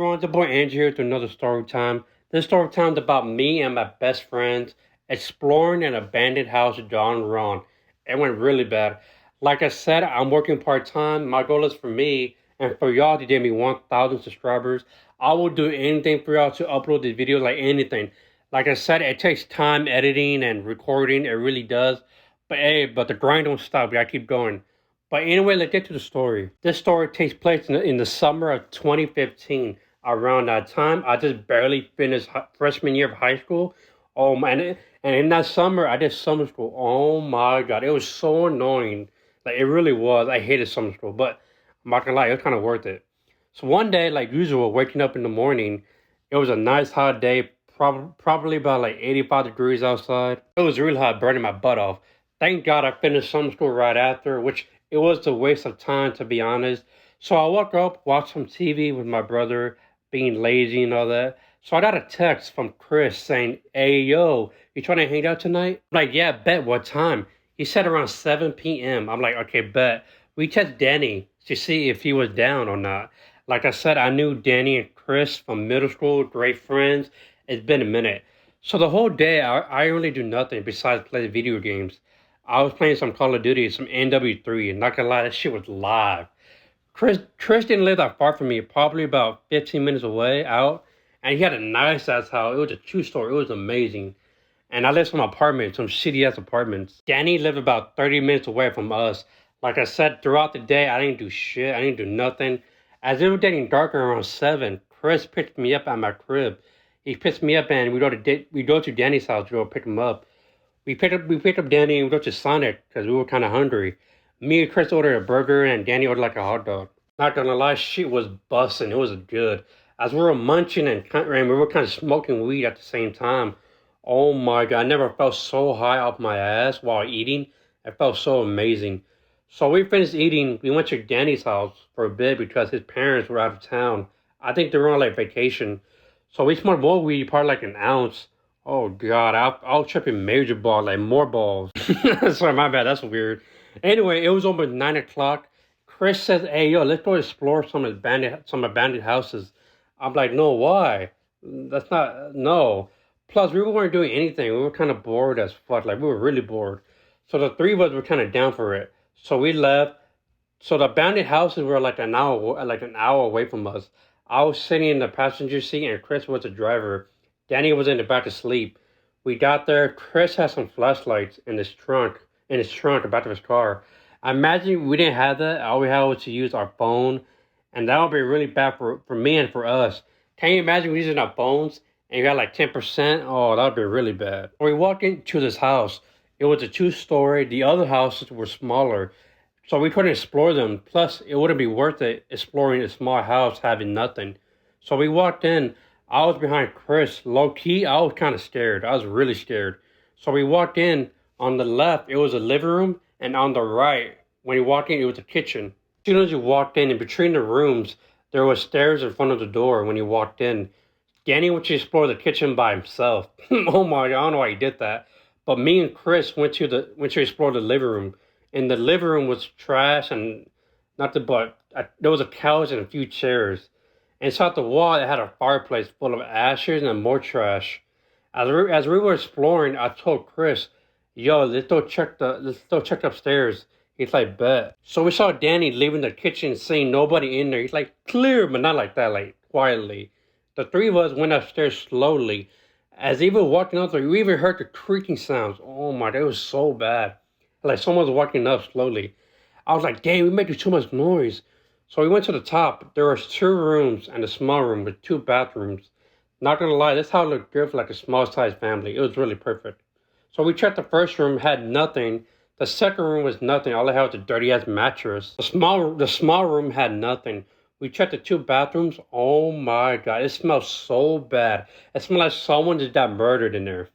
everyone? The boy Andrew here to another story time. This story time is about me and my best friends exploring an abandoned house gone wrong. It went really bad. Like I said, I'm working part time. My goal is for me and for y'all to give me 1,000 subscribers. I will do anything for y'all to upload this video, like anything. Like I said, it takes time editing and recording. It really does. But hey, but the grind don't stop. We gotta keep going. But anyway, let's get to the story. This story takes place in the summer of 2015. Around that time, I just barely finished freshman year of high school. Oh man, and in that summer, I did summer school. Oh my God, it was so annoying. Like it really was. I hated summer school, but I'm not gonna lie, it was kind of worth it. So one day, like usual, waking up in the morning, it was a nice hot day, probably about like 85 degrees outside. It was really hot, burning my butt off. Thank God I finished summer school right after, which it was a waste of time to be honest. So I woke up, watched some TV with my brother, being lazy and all that. So I got a text from Chris saying, "Hey yo, you trying to hang out tonight?" I'm like, "Yeah, bet. What time?" He said around 7 p.m. I'm like, "Okay, bet." We text Danny to see if he was down or not. Like I said, I knew Danny and Chris from middle school, great friends. It's been a minute. So the whole day, I really do nothing besides play video games. I was playing some Call of Duty, some NW3, and not gonna lie, that shit was live. Chris didn't live that far from me, probably about 15 minutes away out, and he had a nice ass house. It was a two-story. It was amazing. And I lived in some apartments, some shitty ass apartments. Danny lived about 30 minutes away from us. Like I said, throughout the day, I didn't do shit. I didn't do nothing. As it was getting darker around 7, Chris picked me up at my crib. He picked me up and we go to Danny's house to go pick him up. We picked up Danny and we go to Sonic because we were kind of hungry. Me and Chris ordered a burger and Danny ordered like a hot dog. Not gonna lie, shit was busting. It was good. As we were munching and we were kind of smoking weed at the same time. Oh my God, I never felt so high off my ass while eating. It felt so amazing. So we finished eating. We went to Danny's house for a bit because his parents were out of town. I think they were on like vacation. So we smoked more weed, probably like an ounce. Oh God, I'll tripping major balls, like more balls. Sorry, my bad. That's weird. Anyway, it was almost 9 o'clock. Chris says, "Hey, yo, let's go explore some abandoned houses." I'm like, "No, why? That's not no." Plus, we weren't doing anything. We were kind of bored as fuck. Like we were really bored. So the three of us were kind of down for it. So we left. So the abandoned houses were like an hour away from us. I was sitting in the passenger seat, and Chris was the driver. Danny was in the back asleep. We got there. Chris had some flashlights in his trunk, the back of his car. I imagine we didn't have that. All we had was to use our phone, and that would be really bad for me and for us. Can you imagine we using our phones and you got like 10%? Oh, that would be really bad. We walked into this house. It was a two-story. The other houses were smaller. So we couldn't explore them. Plus, it wouldn't be worth it exploring a small house having nothing. So we walked in. I was behind Chris. Low key, I was kind of scared. I was really scared. So we walked in. On the left, it was a living room, and on the right, when you walk in, it was a kitchen. As soon as you walked in between the rooms, there was stairs in front of the door when you walked in. Danny went to explore the kitchen by himself. Oh my God, I don't know why he did that. But me and Chris went to explore the living room. And the living room was trash and not the but there was a couch and a few chairs. Inside the wall, it had a fireplace full of ashes and more trash. As we were exploring, I told Chris, "Yo, let's go check upstairs." He's like, "Bet." So we saw Danny leaving the kitchen, seeing nobody in there. He's like, "Clear," but not like that, like quietly. The three of us went upstairs slowly. As he was walking up there, we even heard the creaking sounds. Oh my, that was so bad. Like someone was walking up slowly. I was like, "Damn, we making too much noise." So we went to the top. There was 2 rooms and a small room with 2 bathrooms. Not gonna lie, this house looked good for like a small sized family. It was really perfect. So we checked the first room, had nothing. The second room was nothing. All I had was a dirty ass mattress. The small room had nothing. We checked the 2 bathrooms. Oh my God, it smelled so bad. It smelled like someone just got murdered in there.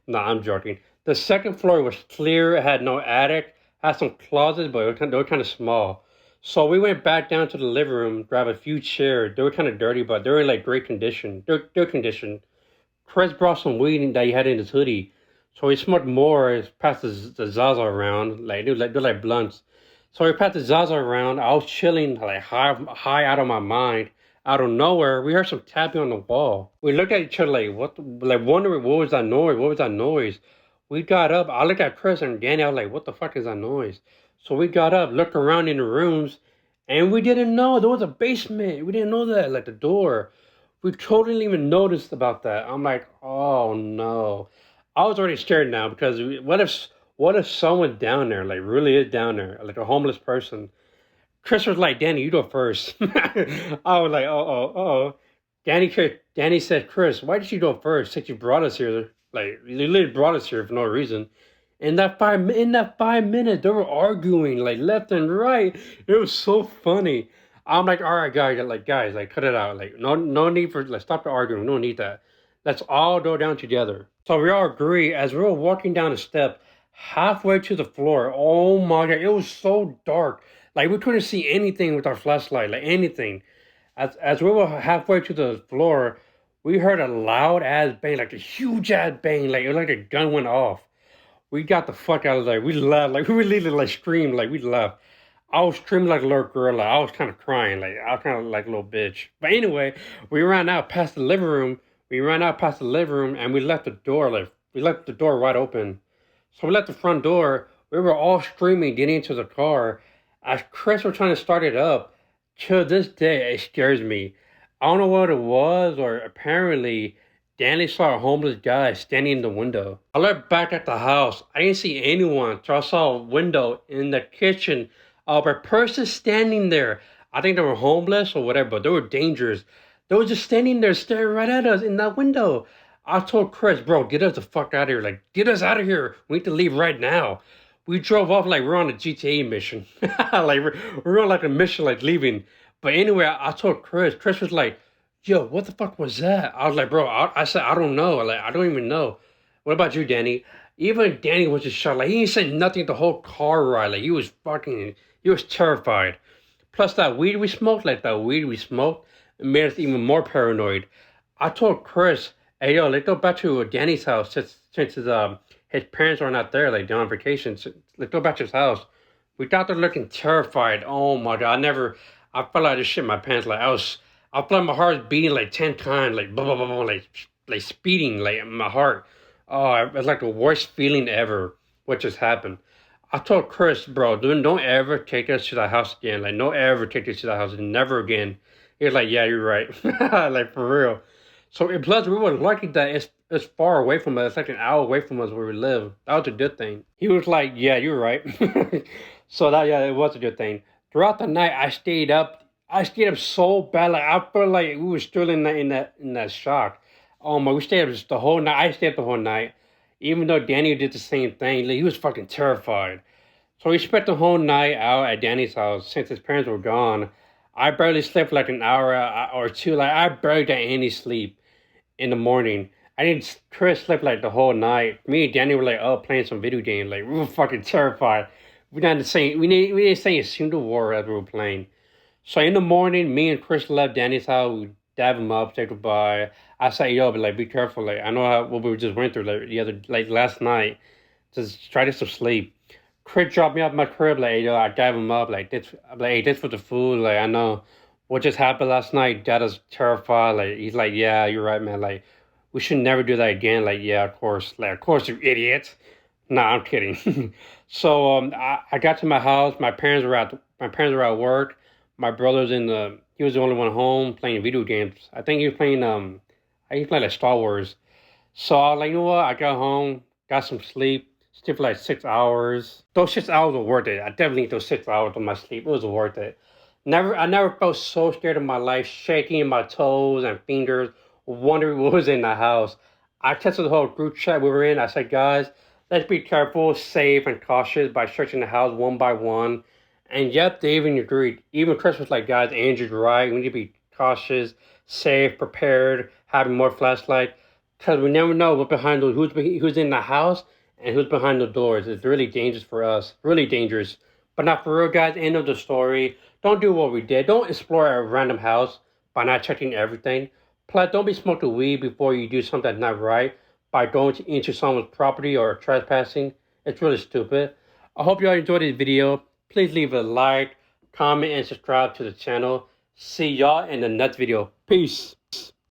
Nah, I'm joking. The second floor was clear. It had no attic. Had some closets, but they were kind of small. So we went back down to the living room, grabbed a few chairs. They were kind of dirty, but they were in like great condition. They're condition. Chris brought some weed that he had in his hoodie. So he smoked more, passed the Zaza around, like they're like blunts. So he passed the Zaza around. I was chilling, like high out of my mind. out of nowhere, we heard some tapping on the wall. We looked at each other like, what? Like wondering what was that noise? What was that noise? We got up. I looked at Chris and Danny. I was like, what the fuck is that noise? So we got up, looked around in the rooms, and we didn't know there was a basement. We didn't know that, like the door. We totally didn't even noticed about that. I'm like, oh no. I was already scared now because what if someone down there, like really is down there, like a homeless person? Chris was like, Danny, you go first. I was like, oh. Danny said, Chris, why did you go first? Since you brought us here, like you literally brought us here for no reason. In that 5 minutes, they were arguing like left and right. It was so funny. I'm like, all right, guys, like cut it out. Like, no need for like stop the arguing. No need that. Let's all go down together. So we all agree as we were walking down the step, halfway to the floor. Oh my god, it was so dark. Like we couldn't see anything with our flashlight, like anything. As we were halfway to the floor, we heard a loud ass bang, like a huge ass bang, like it was like a gun went off. We got the fuck out of there. We laughed, like we really like screamed, like we laughed. I was screaming like a little girl, like I was kind of crying, like I was kind of like a little bitch. But anyway, we ran out past the living room. We ran out past the living room, and we left the door, like we left the door wide open. So we left the front door. We were all screaming, getting into the car. As Chris was trying to start it up, to this day, it scares me. I don't know what it was, or apparently, Danny saw a homeless guy standing in the window. I looked back at the house. I didn't see anyone, so I saw a window in the kitchen of a person standing there. I think they were homeless or whatever, but they were dangerous. They were just standing there staring right at us in that window. I told Chris, bro, get us the fuck out of here. Like, get us out of here. We need to leave right now. We drove off like we're on a GTA mission. Like, we're on like a mission, like leaving. But anyway, I told Chris. Chris was like, yo, what the fuck was that? I was like, bro, I said, I don't know. Like, I don't even know. What about you, Danny? Even Danny was just shocked. Like, he didn't say nothing the whole car ride. Like, he was terrified. Plus, that weed we smoked, made us even more paranoid. I told Chris, hey, yo, let's go back to Danny's house since his parents are not there, like, they're on vacation. So let's go back to his house. We got there looking terrified. Oh my god, I felt like this shit in my pants. I felt like my heart was beating like 10 times, like, blah, blah, blah, blah, like speeding, like, in my heart. Oh, it was like the worst feeling ever, what just happened. I told Chris, bro, don't ever take us to the house again. Like, don't ever take us to the house, never again. He was like, yeah, you're right. Like, for real. So, and plus, we were lucky that it's far away from us. It's like an hour away from us where we live. That was a good thing. He was like, yeah, you're right. So, yeah, it was a good thing. Throughout the night, I stayed up. I stayed up so bad. Like, I felt like we were still in that shock. Oh my, we stayed up just the whole night. I stayed up the whole night. Even though Danny did the same thing, like, he was fucking terrified. So we spent the whole night out at Danny's house since his parents were gone. I barely slept like an hour or two. Like, I barely got any sleep in the morning. I didn't. Chris slept like the whole night. Me and Danny were like up playing some video game. Like, we were fucking terrified. We didn't say we didn't say a single word as we were playing. So in the morning, me and Chris left Danny's house. We dab him up, say goodbye. I said, yo, but like, be careful. Like, I know what we just went through like last night. Just try to get some sleep. Chris dropped me off my crib. Like, yo, I dab him up. Like, this, like, hey, this for the food. Like, I know what just happened last night. Dad is terrified. Like, he's like, yeah, you're right, man. Like, we should never do that again. Like, yeah, of course. Like, of course, you idiot. Nah, I'm kidding. So I got to my house. My parents were at work. My brother's he was the only one home playing video games. I think he was playing he was playing like Star Wars. So I was like, you know what? I got home, got some sleep, slept for like 6 hours. Those 6 hours were worth it. I definitely need those 6 hours of my sleep. It was worth it. I never felt so scared in my life, shaking in my toes and fingers, wondering what was in the house. I texted the whole group chat we were in. I said, guys, let's be careful, safe, and cautious by searching the house one by one. And yep, they even agreed. Even Chris was like, guys, Andrew's right. We need to be cautious, safe, prepared, having more flashlight. Because we never know who's in the house and who's behind the doors. It's really dangerous for us. Really dangerous. But not for real, guys. End of the story. Don't do what we did. Don't explore a random house by not checking everything. Plus, don't be smoking weed before you do something that's not right by going into someone's property or trespassing. It's really stupid. I hope you all enjoyed this video. Please leave a like, comment, and subscribe to the channel. See y'all in the next video. Peace.